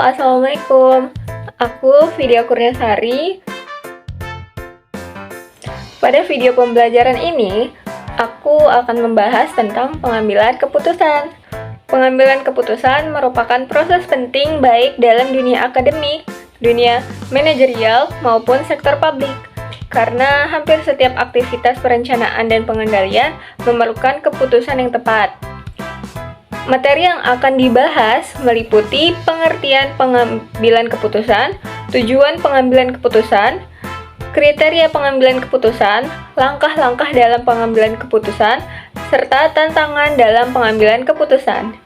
Assalamualaikum. Aku Vidya Kurniasari. Pada video pembelajaran ini, aku akan membahas tentang pengambilan keputusan. Pengambilan keputusan merupakan proses penting baik dalam dunia akademik, dunia manajerial, maupun sektor publik. Karena hampir setiap aktivitas perencanaan dan pengendalian memerlukan keputusan yang tepat. Materi yang akan dibahas meliputi pengertian pengambilan keputusan, tujuan pengambilan keputusan, kriteria pengambilan keputusan, langkah-langkah dalam pengambilan keputusan, serta tantangan dalam pengambilan keputusan.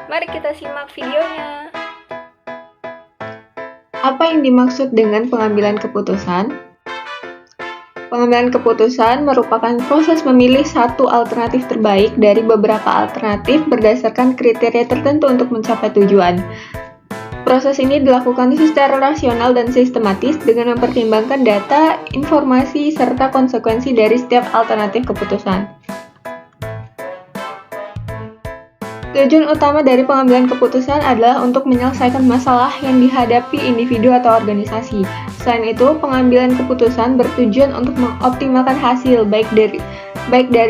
Mari kita simak videonya. Apa yang dimaksud dengan pengambilan keputusan? Pengambilan keputusan merupakan proses memilih satu alternatif terbaik dari beberapa alternatif berdasarkan kriteria tertentu untuk mencapai tujuan. Proses ini dilakukan secara rasional dan sistematis dengan mempertimbangkan data, informasi, serta konsekuensi dari setiap alternatif keputusan. Tujuan utama dari pengambilan keputusan adalah untuk menyelesaikan masalah yang dihadapi individu atau organisasi. Selain itu, pengambilan keputusan bertujuan untuk mengoptimalkan hasil baik dari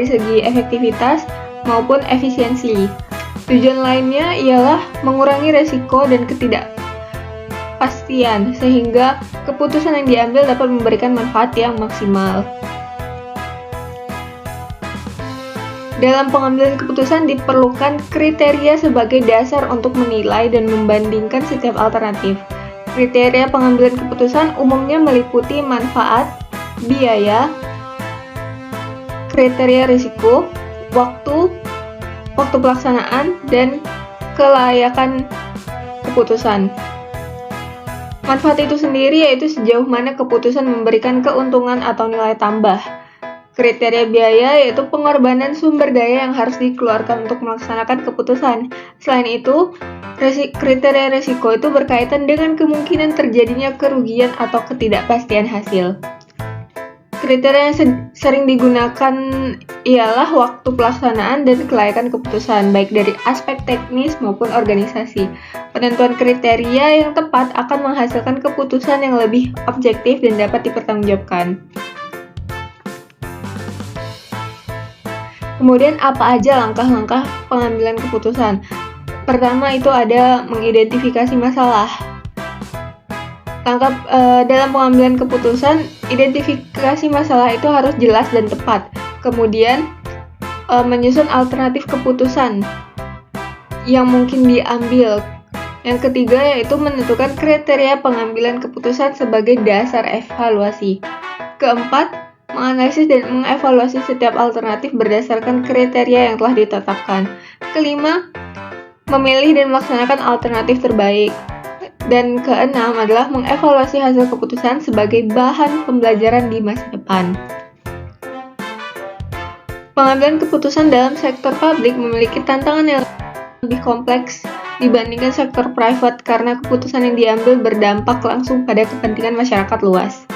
segi efektivitas maupun efisiensi. Tujuan lainnya ialah mengurangi resiko dan ketidakpastian sehingga keputusan yang diambil dapat memberikan manfaat yang maksimal. Dalam pengambilan keputusan diperlukan kriteria sebagai dasar untuk menilai dan membandingkan setiap alternatif. Kriteria pengambilan keputusan umumnya meliputi manfaat, biaya, kriteria risiko, waktu pelaksanaan, dan kelayakan keputusan. Manfaat itu sendiri yaitu sejauh mana keputusan memberikan keuntungan atau nilai tambah. Kriteria biaya yaitu pengorbanan sumber daya yang harus dikeluarkan untuk melaksanakan keputusan. Selain itu, kriteria risiko itu berkaitan dengan kemungkinan terjadinya kerugian atau ketidakpastian hasil. Kriteria yang sering digunakan ialah waktu pelaksanaan dan kelayakan keputusan, baik dari aspek teknis maupun organisasi. Penentuan kriteria yang tepat akan menghasilkan keputusan yang lebih objektif dan dapat dipertanggungjawabkan. Kemudian apa aja langkah-langkah pengambilan keputusan? Pertama itu ada mengidentifikasi masalah. Dalam pengambilan keputusan, identifikasi masalah itu harus jelas dan tepat. Kemudian menyusun alternatif keputusan yang mungkin diambil. Yang ketiga yaitu menentukan kriteria pengambilan keputusan sebagai dasar evaluasi. Keempat, menganalisis dan mengevaluasi setiap alternatif berdasarkan kriteria yang telah ditetapkan. Kelima, memilih dan melaksanakan alternatif terbaik. Dan keenam adalah mengevaluasi hasil keputusan sebagai bahan pembelajaran di masa depan. Pengambilan keputusan dalam sektor publik memiliki tantangan yang lebih kompleks dibandingkan sektor private karena keputusan yang diambil berdampak langsung pada kepentingan masyarakat luas.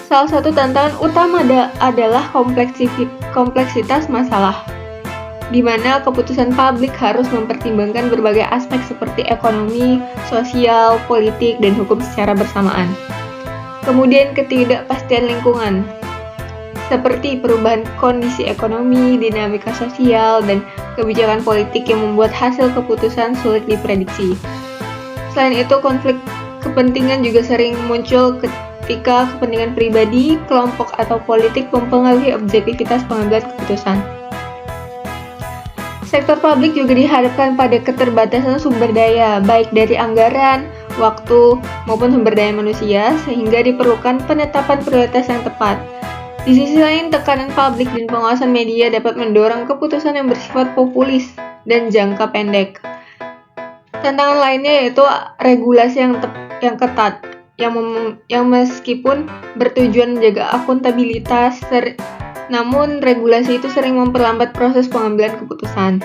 Salah satu tantangan utama adalah kompleksitas masalah, di mana keputusan publik harus mempertimbangkan berbagai aspek seperti ekonomi, sosial, politik, dan hukum secara bersamaan. Kemudian ketidakpastian lingkungan, seperti perubahan kondisi ekonomi, dinamika sosial, dan kebijakan politik yang membuat hasil keputusan sulit diprediksi. Selain itu, konflik kepentingan juga sering muncul ketika kepentingan pribadi, kelompok, atau politik mempengaruhi objektivitas pengambilan keputusan. Sektor publik juga dihadapkan pada keterbatasan sumber daya, baik dari anggaran, waktu, maupun sumber daya manusia, sehingga diperlukan penetapan prioritas yang tepat. Di sisi lain, tekanan publik dan pengawasan media dapat mendorong keputusan yang bersifat populis dan jangka pendek. Tantangan lainnya yaitu regulasi yang ketat, yang meskipun bertujuan menjaga akuntabilitas, namun regulasi itu sering memperlambat proses pengambilan keputusan.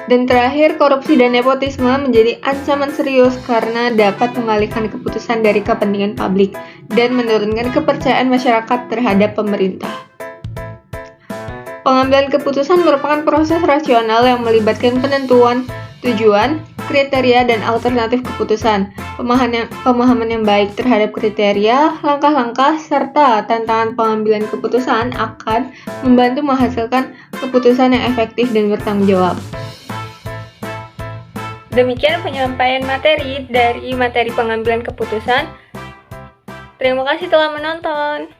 Dan terakhir, korupsi dan nepotisme menjadi ancaman serius karena dapat mengalihkan keputusan dari kepentingan publik dan menurunkan kepercayaan masyarakat terhadap pemerintah. Pengambilan keputusan merupakan proses rasional yang melibatkan penentuan Tujuan, kriteria, dan alternatif keputusan, pemahaman yang baik terhadap kriteria, langkah-langkah, serta tantangan pengambilan keputusan akan membantu menghasilkan keputusan yang efektif dan bertanggung jawab. Demikian penyampaian materi dari materi pengambilan keputusan. Terima kasih telah menonton.